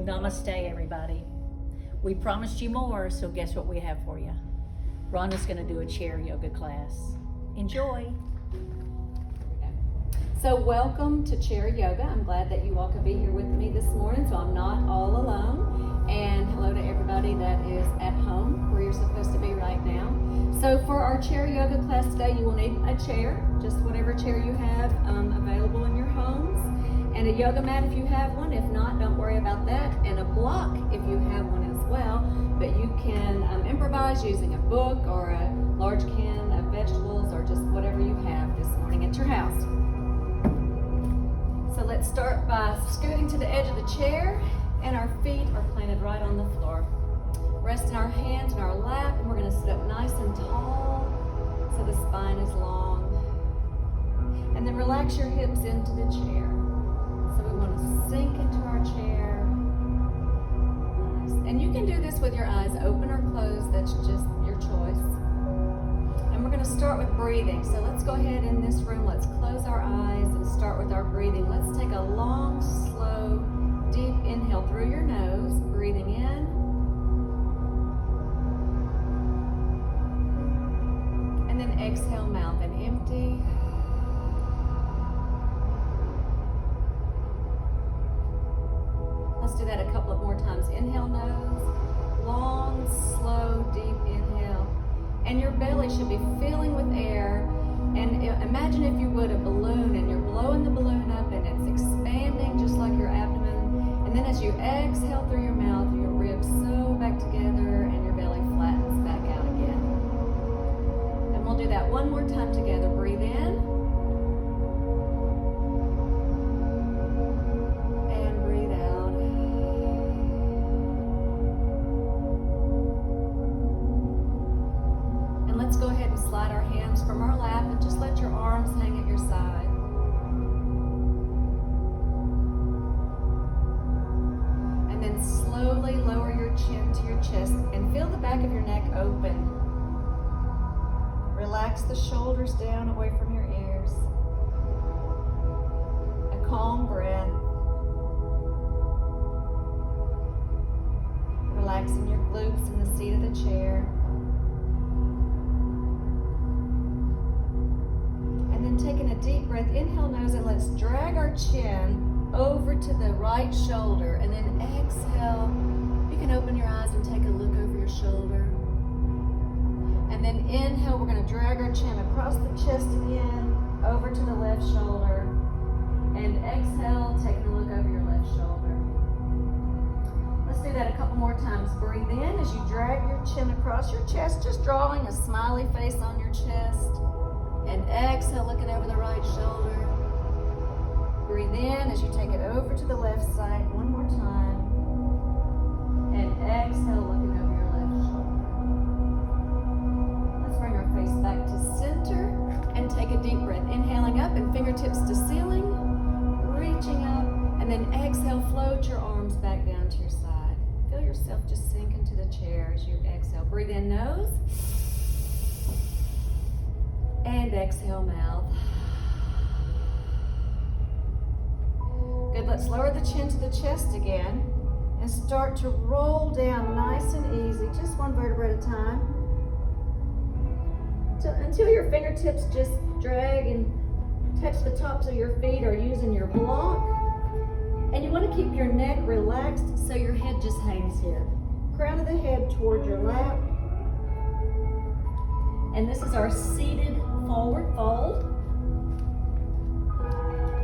Namaste, everybody. We promised you more, so guess what we have for you? Rhonda's going to do a chair yoga class. Enjoy. So welcome to Chair Yoga. I'm glad that you all could be here with me this morning, so I'm not all alone. And hello to everybody that is at home where you're supposed to be right now. So for our Chair Yoga class today, you will need a chair, just whatever chair you have available in your homes, and a yoga mat if you have one. If not, don't worry about that, and a block if you have one as well. But you can improvise using a book or a large can of vegetables or just whatever you have this morning at your house. So let's start by scooting to the edge of the chair, and our feet are planted right on the floor. Resting our hands in our lap, and we're going to sit up nice and tall so the spine is long. And then relax your hips into the chair. So we want to sink into our chair. Nice. And you can do this with your eyes open or closed, that's just your choice. And we're going to start with breathing. So let's go ahead in this room, let's close our eyes and start with our breathing. Let's take a long, slow, deep inhale through your nose, breathing in. And then exhale, mouth and empty. Let's do that a couple of more times. Inhale, nose, long, slow, deep inhale. And your belly should be filling with air. And imagine, if you would, a balloon, and you're blowing the balloon up and it's expanding just like your abdomen. And then as you exhale through your mouth, your ribs sew back together and your belly flattens back out again. And we'll do that one more time together. Breathe in. And breathe out. And let's go ahead and slide our hands from our lap and just let your arms hang at your side. And then slowly lower your chin to your chest and feel the back of your neck open. Relax the shoulders down away from your ears. A calm breath. Relaxing your glutes in the seat of the chair. And then taking a deep breath, inhale nose, and let's drag our chin over to the right shoulder. And then exhale. You can open your eyes and take a look over your shoulder. And then inhale, we're going to drag our chin across the chest again, over to the left shoulder. And exhale, taking a look over your left shoulder. Let's do that a couple more times. Breathe in as you drag your chin across your chest, just drawing a smiley face on your chest. And exhale, looking over the right shoulder. Breathe in as you take it over to the left side. One more time. And exhale, looking over your left shoulder. Let's bring our face back to center and take a deep breath. Inhaling up and fingertips to ceiling, reaching up, and then exhale, float your arms back down to your side. Feel yourself just sink into the chair as you exhale. Breathe in nose. And exhale, mouth. Good, let's lower the chin to the chest again and start to roll down nice and easy, just one vertebra at a time. Until your fingertips just drag and touch the tops of your feet or using your block. And you want to keep your neck relaxed so your head just hangs here. Crown of the head toward your lap. And this is our seated forward fold.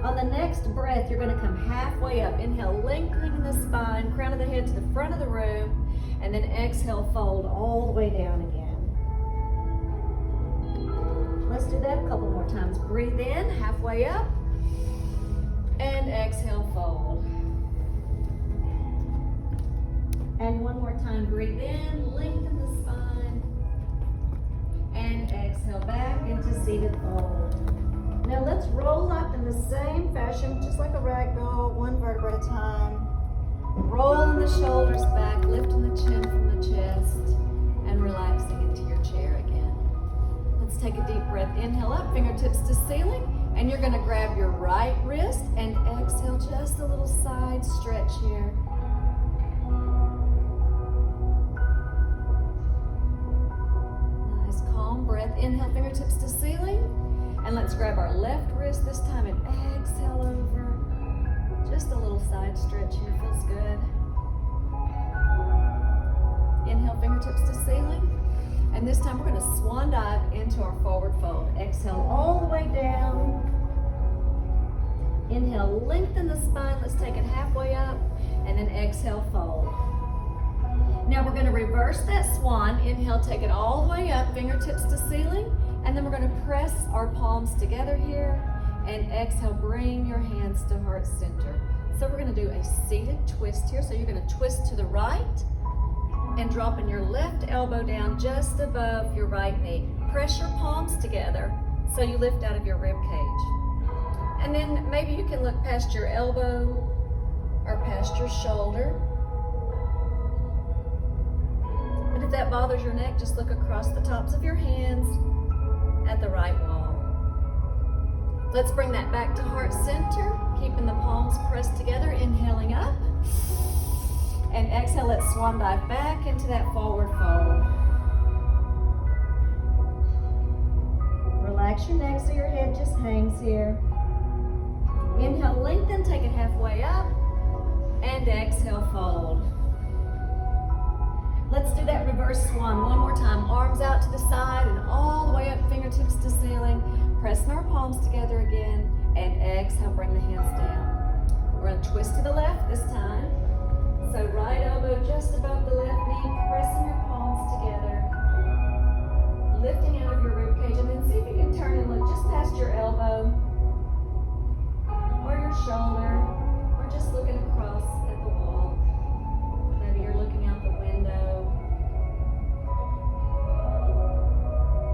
On the next breath, you're going to come halfway up. Inhale, lengthening the spine, crown of the head to the front of the room, and then exhale, fold all the way down again. Let's do that a couple more times. Breathe in, halfway up, and exhale, fold. And one more time, breathe in, lengthen the spine, and exhale back into seated fold. Now let's roll up in the same fashion, just like a rag doll, one vertebra at a time. Rolling the shoulders back, lifting the chin from the chest, and relaxing into your chair again. Let's take a deep breath. Inhale up, fingertips to ceiling, and you're going to grab your right wrist and exhale, just a little side stretch here. breath. Inhale, fingertips to ceiling. And let's grab our left wrist this time and exhale over. Just a little side stretch here, feels good. Inhale, fingertips to ceiling. And this time we're gonna swan dive into our forward fold. Exhale all the way down. Inhale, lengthen the spine. Let's take it halfway up. And then exhale, fold. Now we're gonna reverse that swan. Inhale, take it all the way up, fingertips to ceiling. And then we're gonna press our palms together here. And exhale, bring your hands to heart center. So we're gonna do a seated twist here. So you're gonna twist to the right and dropping your left elbow down just above your right knee. Press your palms together so you lift out of your rib cage. And then maybe you can look past your elbow or past your shoulder. But if that bothers your neck, just look across the tops of your hands at the right wall. Let's bring that back to heart center, keeping the palms pressed together, inhaling up. And exhale, let's swan dive back into that forward fold. Relax your neck so your head just hangs here. Inhale, lengthen, take it halfway up. And exhale, fold. Let's do that reverse swan one more time. Arms out to the side and all the way up, fingertips to ceiling. Pressing our palms together again. And exhale, bring the hands down. We're gonna twist to the left this time. So right elbow just above the left knee, pressing your palms together. Lifting out of your rib cage, and then see if you can turn and look just past your elbow or your shoulder, or just looking across at the wall. Maybe you're looking out the window.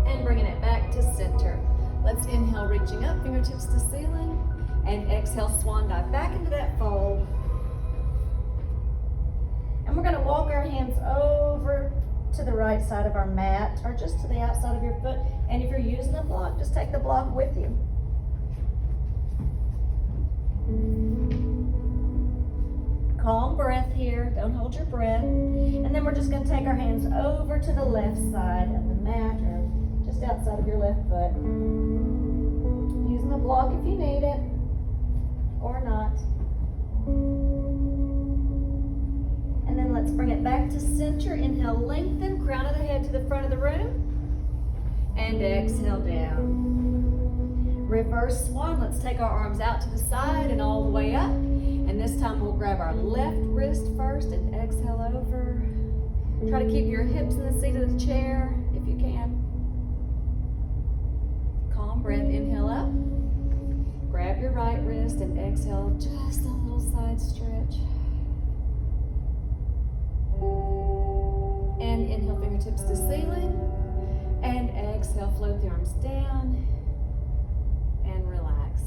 And bringing it back to center. Let's inhale, reaching up, fingertips to ceiling, and exhale, swan dive back into that fold. And we're gonna walk our hands over to the right side of our mat, or just to the outside of your foot. And if you're using a block, just take the block with you. Calm breath here, don't hold your breath. And then we're just gonna take our hands over to the left side of the mat, or just outside of your left foot. Using a block if you need it, or not. And then let's bring it back to center. Inhale, lengthen, crown of the head to the front of the room. And exhale down. Reverse swan. Let's take our arms out to the side and all the way up. And this time we'll grab our left wrist first and exhale over. Try to keep your hips in the seat of the chair if you can. Calm breath. Inhale up. Grab your right wrist and exhale, just a little side stretch. And inhale, fingertips to ceiling. And exhale, float the arms down. And relax.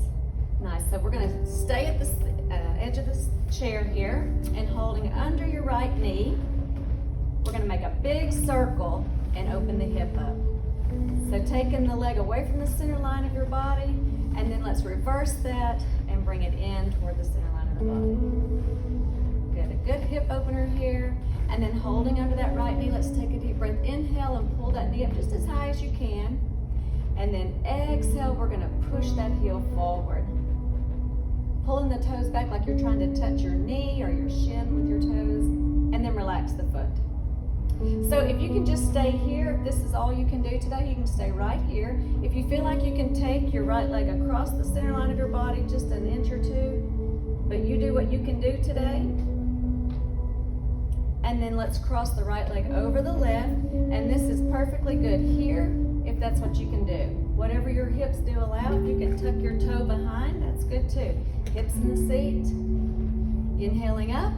Nice. So we're going to stay at the edge of this chair here and holding under your right knee. We're going to make a big circle and open the hip up. So taking the leg away from the center line of your body, and then let's reverse that and bring it in toward the center line of the body. Good. A good hip opener here. And then holding under that right knee, let's take a deep breath. Inhale and pull that knee up just as high as you can. And then exhale, we're going to push that heel forward. Pulling the toes back like you're trying to touch your knee or your shin with your toes. And then relax the foot. So if you can just stay here, if this is all you can do today, you can stay right here. If you feel like you can take your right leg across the center line of your body just an inch or two, but you do what you can do today. And then let's cross the right leg over the left. And this is perfectly good here if that's what you can do. Whatever your hips do allow, if you can tuck your toe behind, that's good too. Hips in the seat. Inhaling up.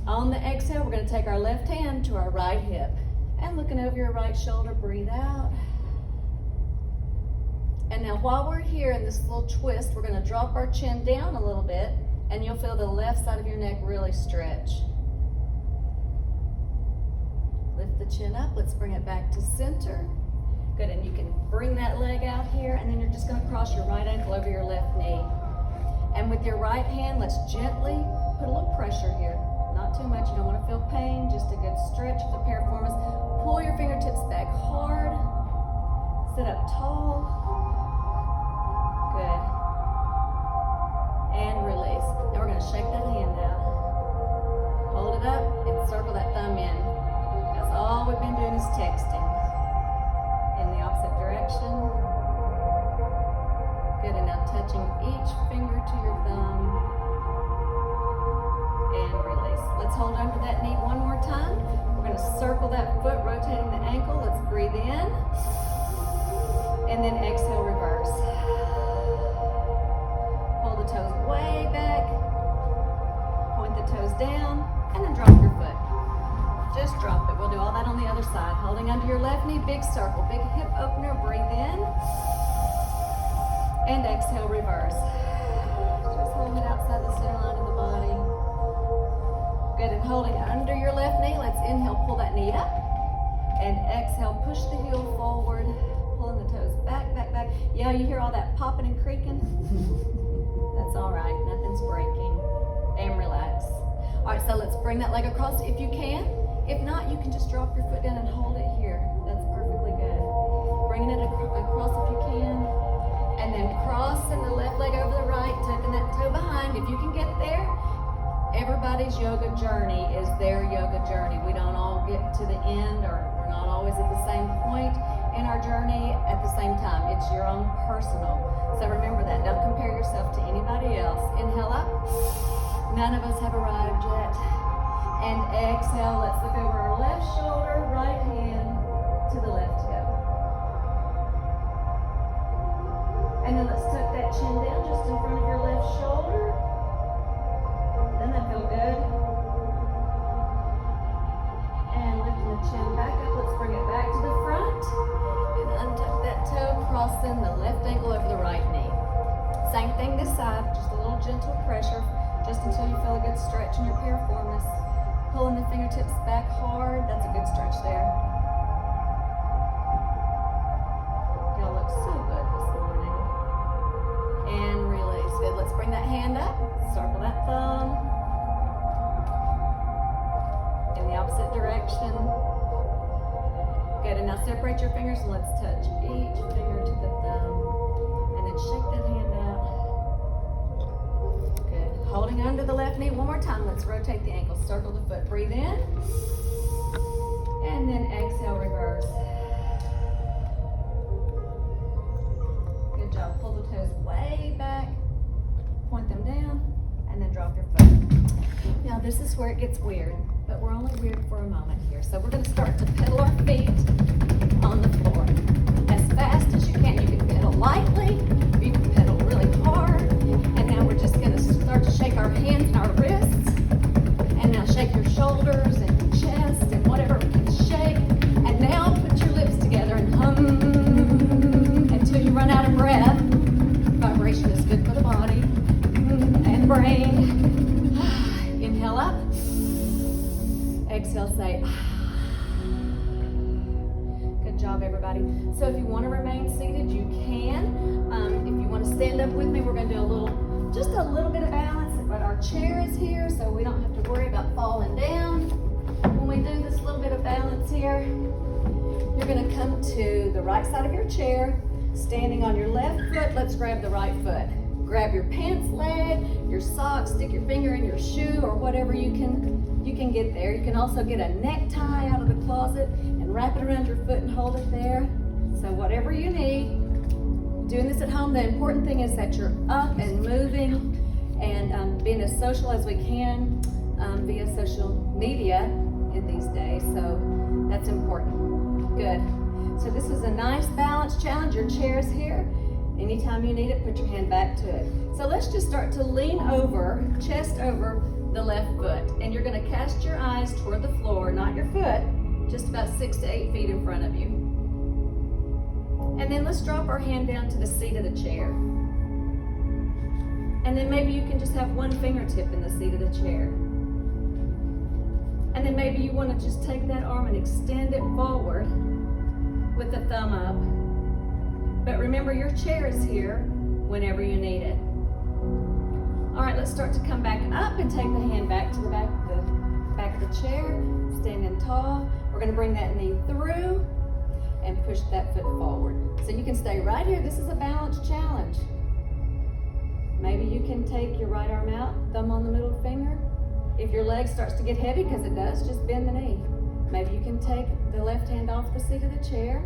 On the exhale, we're going to take our left hand to our right hip. And looking over your right shoulder, breathe out. And now while we're here in this little twist, we're going to drop our chin down a little bit, and you'll feel the left side of your neck really stretch. Lift the chin up. Let's bring it back to center. Good, and you can bring that leg out here, and then you're just going to cross your right ankle over your left knee. And with your right hand, let's gently put a little pressure here. Not too much, you don't want to feel pain, just a good stretch of the piriformis. pull your fingertips back hard. Sit up tall. Good. And release. Now we're going to shake that hand out. Hold it up and circle that thumb in. That's all we've been doing is texting. In the opposite direction. Good, and now touching each finger to your thumb. And release. Let's hold under that knee one more time. We're going to circle that foot, rotating the ankle. Let's breathe in. And then exhale, reverse. Pull the toes way back. Point the toes down. And then drop your foot. Just drop it. We'll do all that on the other side. Holding under your left knee, big circle, big hip opener. Breathe in. And exhale, reverse. Just hold it outside the center line of the body. Good, and holding under your left knee, let's inhale, pull that knee up. And exhale, push the heel forward. Pulling the toes back, back, back. Yeah, you hear all that popping and creaking? That's all right, nothing's breaking. And relax. All right, so let's bring that leg across if you can. If not, you can just drop your foot down and hold it here. That's perfectly good. Bringing it across if you can. And then crossing the left leg over the right, tucking that toe behind. If you can get there, everybody's yoga journey is their yoga journey. We don't all get to the end, or we're not always at the same point in our journey at the same time. It's your own personal. So remember that. Don't compare yourself to anybody else. Inhale up. None of us have arrived yet. And exhale, let's look over our left shoulder, right hand to the left toe. And then let's tuck that chin down just in front of your left shoulder. Doesn't that feel good? And lifting the chin back up, let's bring it back to the front. And untuck that toe, crossing the left ankle over the right knee. Same thing this side, just a little gentle pressure, just until you feel a good stretch in your piriformis. Pulling the fingertips back hard, that's a good stretch there. Y'all look so good this morning. And release. Good, let's bring that hand up, circle that thumb. In the opposite direction. Good, and now separate your fingers and let's touch each finger to the thumb. And then shake that hand out. Good, holding under the left knee one more time. Let's rotate the ankle, circle the foot, breathe in. And then exhale, reverse. Good job, pull the toes way back, point them down, and then drop your foot. Now this is where it gets weird, but we're only weird for a moment here. So we're going to start to pedal our feet on the floor as fast as you can. You can pedal lightly, you can pedal really hard, and now we're just going to start to shake our hands and our wrists, and now shake your shoulders and your chest and whatever we can shake, and now put your lips together and hum until you run out of breath. Vibration is good for the body and brain. Inhale up. Exhale, say. Good job, everybody. So if you want to remain seated, you can. If you want to stand up with me, we're going to do just a little bit of balance. But our chair is here, so we don't have to worry about falling down. When we do this little bit of balance here, you're going to come to the right side of your chair, standing on your left foot. Let's grab the right foot. Grab your pants leg, your socks, stick your finger in your shoe, or whatever you can get there. You can also get a necktie out of the closet and wrap it around your foot and hold it there. So whatever you need. Doing this at home, the important thing is that you're up and moving and being as social as we can via social media in these days. So that's important. Good. So this is a nice balance challenge. Your chair is here. Anytime you need it, put your hand back to it. So let's just start to lean over, chest over the left foot. And you're going to cast your eyes toward the floor, not your foot, just about 6 to 8 feet in front of you. And then let's drop our hand down to the seat of the chair. And then maybe you can just have one fingertip in the seat of the chair. And then maybe you want to just take that arm and extend it forward with the thumb up. But remember, your chair is here whenever you need it. All right, let's start to come back up and take the hand back to the back of the chair, standing tall. We're gonna bring that knee through and push that foot forward. So you can stay right here. This is a balance challenge. Maybe you can take your right arm out, thumb on the middle finger. If your leg starts to get heavy, because it does, just bend the knee. Maybe you can take the left hand off the seat of the chair.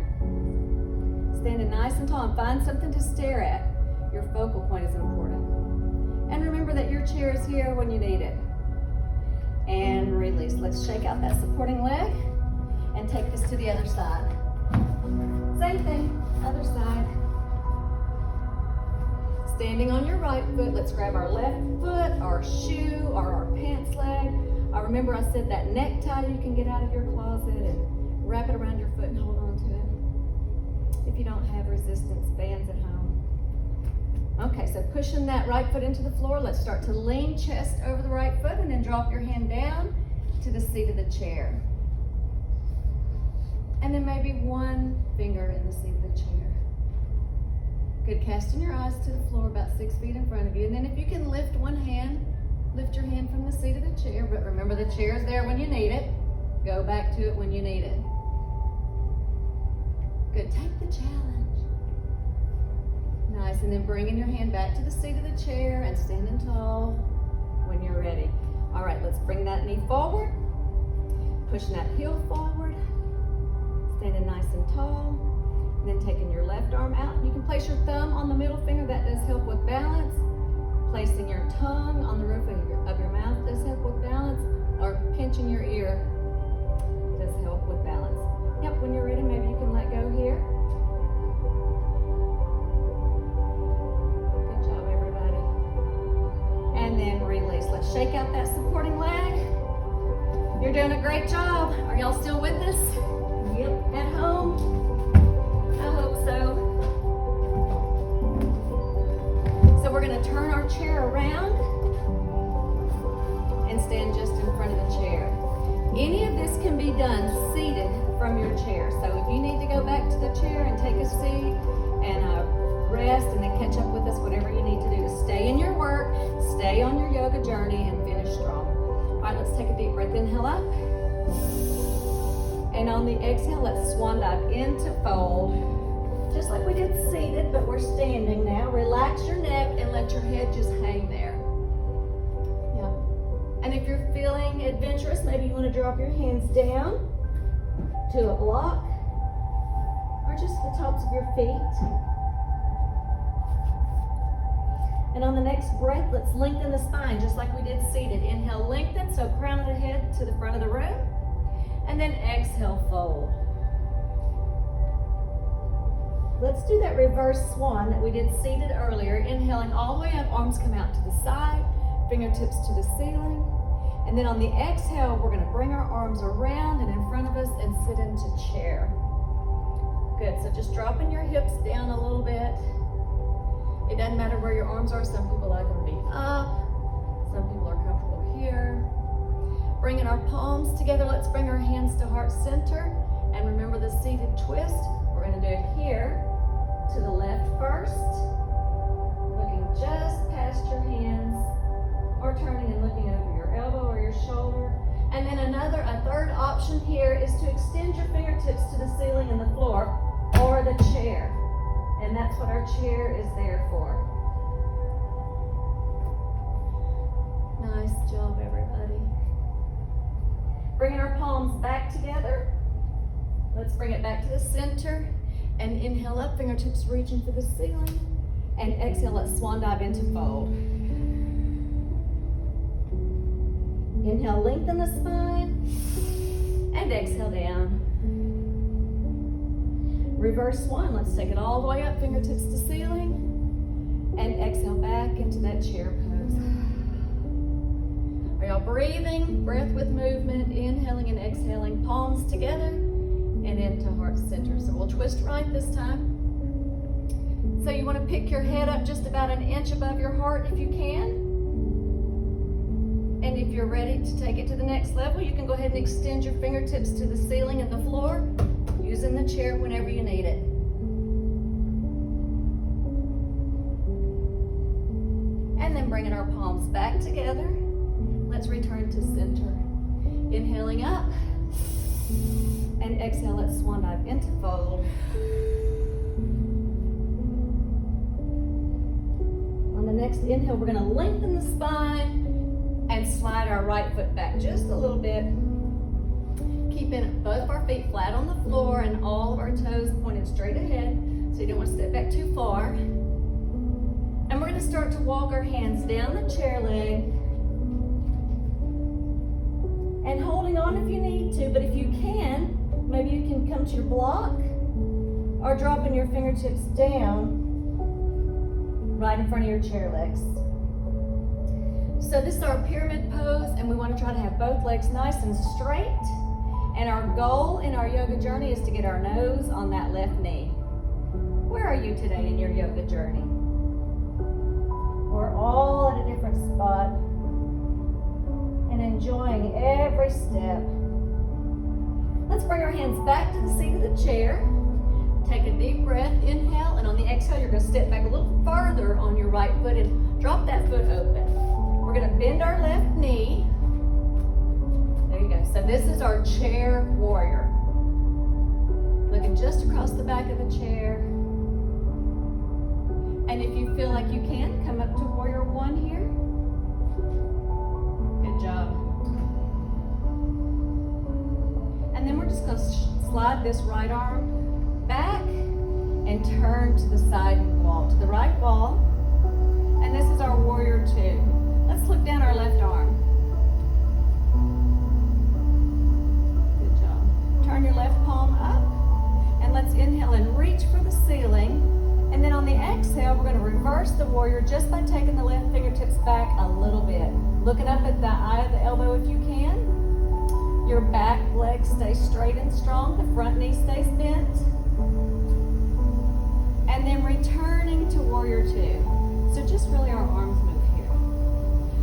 Standing nice and tall and find something to stare at. Your focal point is important. And remember that your chair is here when you need it. And release. Let's shake out that supporting leg and take this to the other side. Same thing, other side. Standing on your right foot, let's grab our left foot, our shoe, or our pants leg. Remember I said that necktie you can get out of your closet and wrap it around your foot and hold on to it. If you don't have resistance bands at home. Okay, so pushing that right foot into the floor, let's start to lean chest over the right foot and then drop your hand down to the seat of the chair. And then maybe one finger in the seat of the chair. Good, casting your eyes to the floor about 6 feet in front of you. And then if you can lift one hand, lift your hand from the seat of the chair, but remember the chair is there when you need it. Go back to it when you need it. Good, take the challenge. Nice, and then bringing your hand back to the seat of the chair and standing tall when you're ready. All right, let's bring that knee forward, pushing that heel forward, standing nice and tall, and then taking your left arm out. You can place your thumb on the middle finger, that does help with balance. Placing your tongue on the roof of your mouth does help with balance, or pinching your ear does help with balance. Yep, when you're ready, maybe you can let go here. Good job, everybody. And then release. Let's shake out that supporting leg. You're doing a great job. Are y'all still with us? Yep. At home? I hope so. So we're going to turn our chair around and stand just in front of the chair. Any of this can be done seated from your chair. So if you need to go back to the chair and take a seat and rest and then catch up with us, whatever you need to do to stay in your work, stay on your yoga journey, and finish strong. All right, let's take a deep breath. Inhale up. And on the exhale, let's swan dive into fold. Just like we did seated, but we're standing now. Relax your neck and let your head just hang there. Yeah. And if you're feeling adventurous, maybe you want to drop your hands down to a block or just the tops of your feet. And on the next breath, let's lengthen the spine just like we did seated. Inhale, lengthen, so crown of the head to the front of the room. And then exhale, fold. Let's do that reverse swan that we did seated earlier. Inhaling all the way up, arms come out to the side, fingertips to the ceiling. And then on the exhale, we're going to bring our arms around and in front of us and sit into chair. Good, so just dropping your hips down a little bit. It doesn't matter where your arms are. Some people like them to be up. Some people are comfortable here. Bringing our palms together, let's bring our hands to heart center. And remember the seated twist. We're going to do it here. To the left first, looking just past your hands, or turning and looking over your elbow or your shoulder. And then a third option here is to extend your fingertips to the ceiling and the floor, or the chair. And that's what our chair is there for. Nice job, everybody. Bringing our palms back together. Let's bring it back to the center. And inhale up, fingertips reaching for the ceiling. And exhale, let's swan dive into fold. Inhale, lengthen the spine. And exhale down. Reverse swan, let's take it all the way up, fingertips to ceiling. And exhale back into that chair pose. Are y'all breathing? Breath with movement, inhaling and exhaling, palms together. And into heart center. So we'll twist right this time. So you want to pick your head up just about an inch above your heart if you can. And if you're ready to take it to the next level, you can go ahead and extend your fingertips to the ceiling and the floor, using the chair whenever you need it. And then bringing our palms back together. Let's return to center. Inhaling up. And exhale, let's swan dive into fold. On the next inhale, we're gonna lengthen the spine and slide our right foot back just a little bit. Keeping both of our feet flat on the floor and all of our toes pointed straight ahead, so you don't want to step back too far. And we're gonna start to walk our hands down the chair leg and holding on if you need to, but if you can, maybe you can come to your block or dropping your fingertips down right in front of your chair legs. So this is our pyramid pose, and we want to try to have both legs nice and straight. And our goal in our yoga journey is to get our nose on that left knee. Where are you today in your yoga journey? We're all at a different spot and enjoying every step. Let's bring our hands back to the seat of the chair. Take a deep breath, inhale, and on the exhale, you're going to step back a little farther on your right foot and drop that foot open. We're going to bend our left knee. There you go. So this is our chair warrior. Looking just across the back of the chair. And if you feel like you can, come up to warrior one here. Good job. And then we're just going to slide this right arm back and turn to the side wall, to the right wall. And this is our warrior two. Let's look down our left arm. Good job. Turn your left palm up and let's inhale and reach for the ceiling. And then on the exhale, we're going to reverse the warrior just by taking the left fingertips back a little bit. Looking up at the eye of the elbow if you can. Your back leg stays straight and strong. The front knee stays bent. And then returning to warrior two. So just really our arms move here.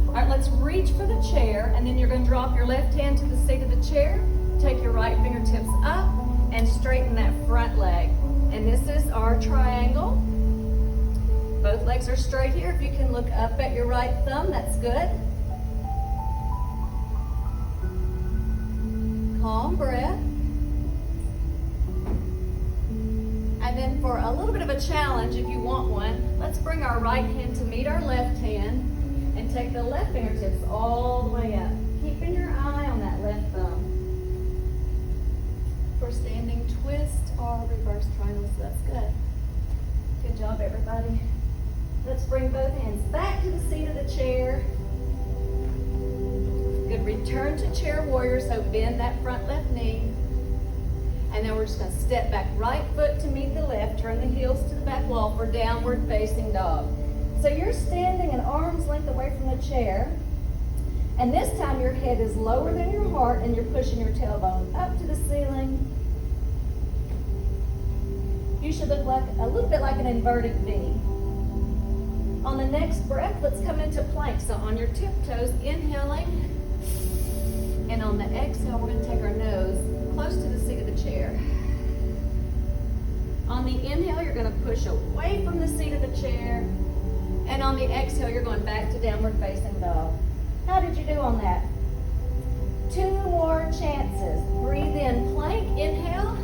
All right, let's reach for the chair, and then you're going to drop your left hand to the seat of the chair. Take your right fingertips up and straighten that front leg. And this is our triangle. Both legs are straight here. If you can look up at your right thumb, that's good. Calm breath. And then for a little bit of a challenge, if you want one, let's bring our right hand to meet our left hand and take the left fingertips all the way up, keeping your eye on that left thumb. For standing twist or reverse triangle, so that's good. Good job, everybody. Let's bring both hands back to the seat of the chair. Good, return to chair warrior, so bend that front left knee. And then we're just going to step back, right foot to meet the left, turn the heels to the back wall for downward facing dog. So you're standing an arm's length away from the chair, and this time your head is lower than your heart and you're pushing your tailbone up to the ceiling. You should look like a little bit like an inverted V. On the next breath, let's come into plank. So on your tiptoes, inhaling, and on the exhale, we're going to take our nose close to the seat of the chair. On the inhale, you're going to push away from the seat of the chair. And on the exhale, you're going back to downward facing dog. How did you do on that? 2 more chances. Breathe in, plank, inhale.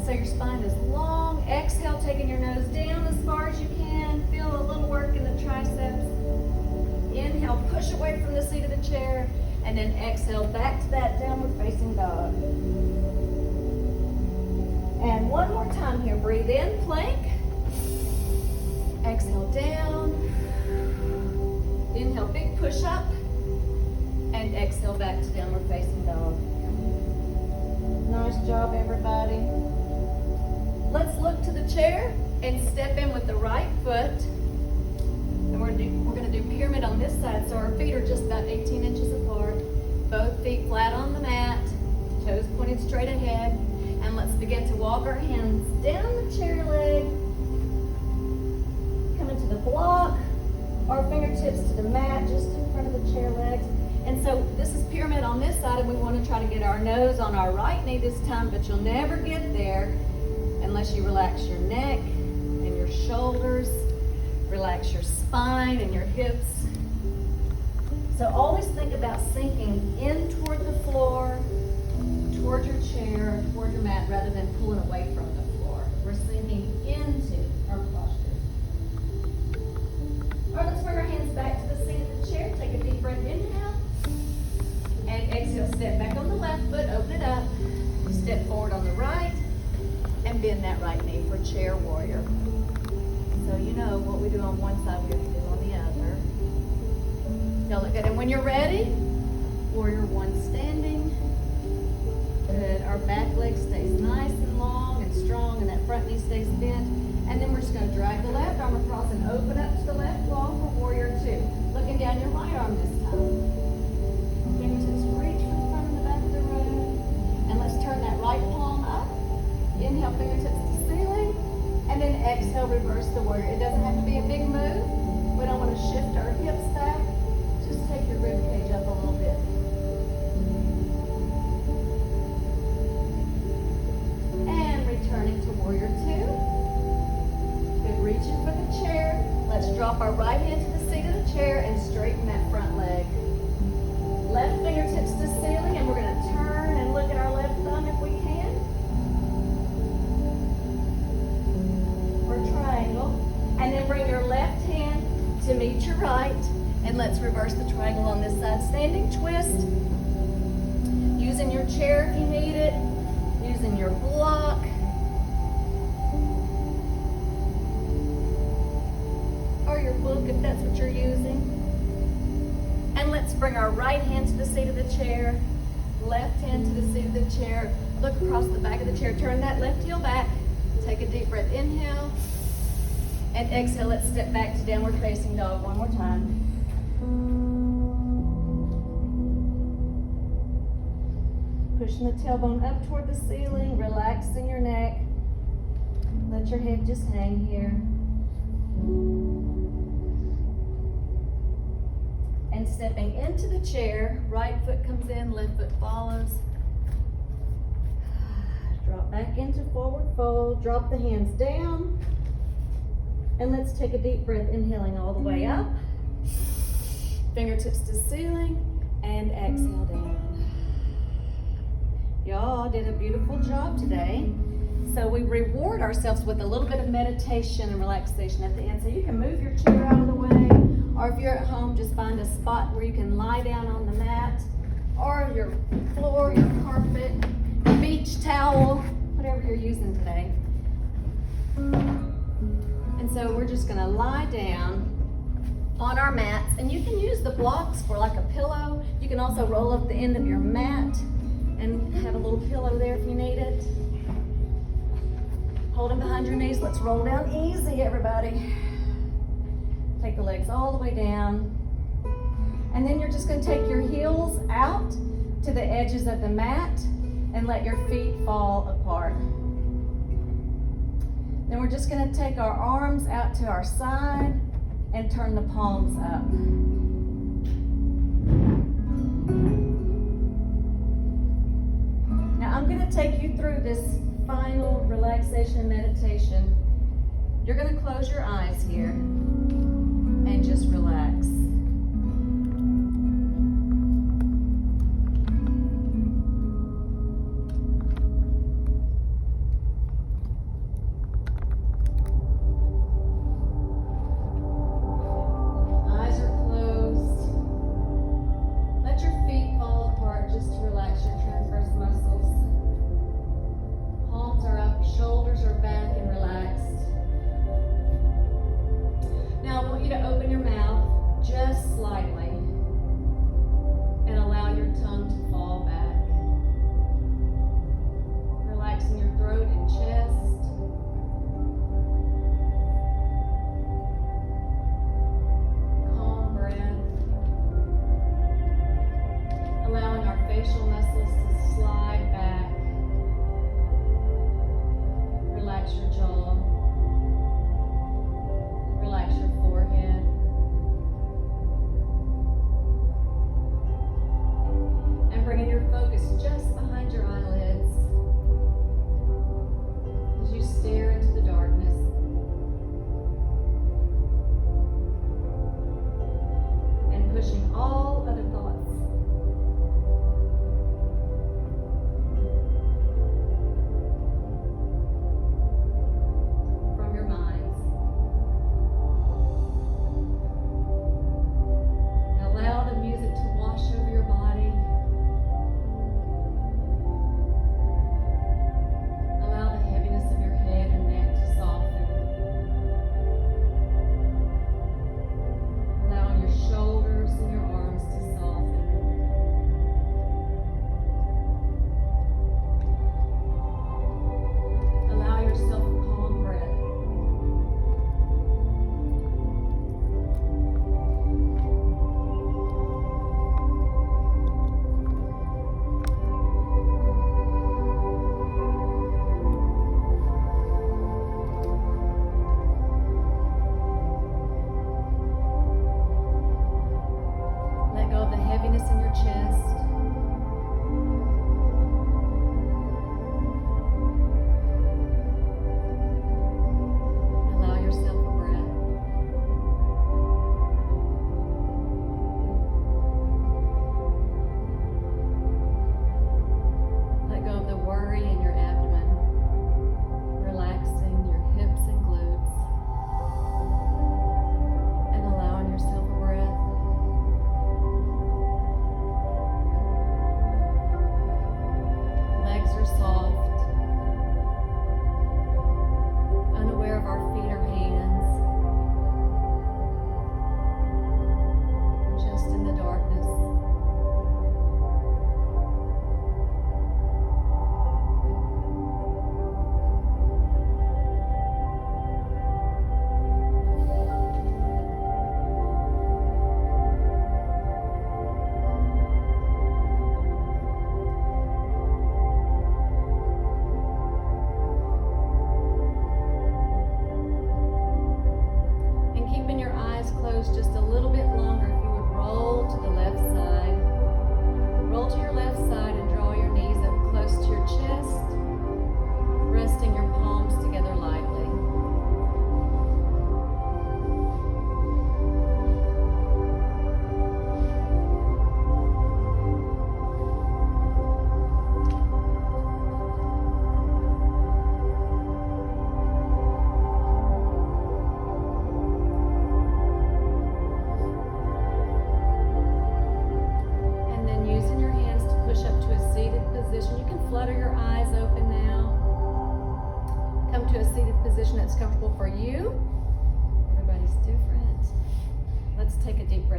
So your spine is long. Exhale, taking your nose down as far as you can. Feel a little work in the triceps. Inhale, push away from the seat of the chair. And then exhale back to that downward facing dog. And one more time here. Breathe in, plank. Exhale down. Inhale, big push up. And exhale back to downward facing dog. Nice job, everybody. Let's look to the chair and step in with the right foot. And we're going to do pyramid on this side, so our feet are just about 18 inches apart. Both feet flat on the mat, toes pointed straight ahead. And let's begin to walk our hands down the chair leg, coming to the block, our fingertips to the mat just in front of the chair legs. And so this is pyramid on this side, and we want to try to get our nose on our right knee this time, but you'll never get there unless you relax your neck and your shoulders, relax your spine and your hips. So So always think about sinking in toward the floor, toward your chair, toward your mat, rather than pulling away from the floor. We're sinking into our posture. All right, let's bring our hands back to the seat of the chair. Take a deep breath, inhale. And exhale, step back on the left foot, open it up. Step forward on the right, and bend that right knee for chair warrior. So you know what we do on one side, we have to do on the other. Y'all look good. And when you're ready, warrior one standing. Good. Our back leg stays nice and long and strong, and that front knee stays bent. And then we're just going to drag the left arm across and open up to the left wall for warrior two. Looking down your right arm this time. Fingertips reach for the front and the back of the room. And let's turn that right palm up. Inhale, fingertips to ceiling. And then exhale, reverse the warrior. It doesn't have to be a big move. We don't want to shift our hips back. Just take your rib cage up a little bit. And returning to warrior two. Good, reaching for the chair. Let's drop our right hand to the seat of the chair and straighten that front leg. Left fingertips to ceiling, and we're going to turn and look at our left thumb if we can. Or triangle. And then bring your left hand to meet your right. And let's reverse the triangle on this side. Standing twist. Using your chair if you need it. Using your block. Or your book if that's what you're using. And let's bring our right hand to the seat of the chair. Left hand to the seat of the chair. Look across the back of the chair. Turn that left heel back. Take a deep breath. Inhale. And exhale. Let's step back to downward facing dog one more time. Pushing the tailbone up toward the ceiling. Relaxing your neck. Let your head just hang here. And stepping into the chair, right foot comes in, left foot follows. Drop back into forward fold, drop the hands down. And let's take a deep breath, inhaling all the way up. Fingertips to ceiling, and exhale down. Y'all did a beautiful job today. So we reward ourselves with a little bit of meditation and relaxation at the end. So you can move your chair out of the way. Or if you're at home, just find a spot where you can lie down on the mat, or your floor, your carpet, your beach towel, whatever you're using today. And so we're just gonna lie down on our mats, and you can use the blocks for like a pillow. You can also roll up the end of your mat and have a little pillow there if you need it. Hold them behind your knees. Let's roll down easy, everybody. Take the legs all the way down. And then you're just going to take your heels out to the edges of the mat and let your feet fall apart. Then we're just going to take our arms out to our side and turn the palms up. Now I'm going to take you through this final relaxation meditation. You're going to close your eyes here and just relax. Eyes are closed. Let your feet fall apart just to relax your transverse muscles. Palms are up, shoulders are back and relaxed. Now I want you to open your mouth just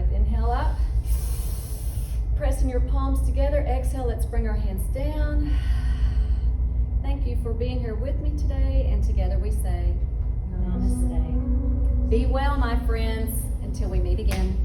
breath. Inhale up. Pressing your palms together. Exhale, let's bring our hands down. Thank you for being here with me today, and together we say, Namaste. Be well, my friends, until we meet again.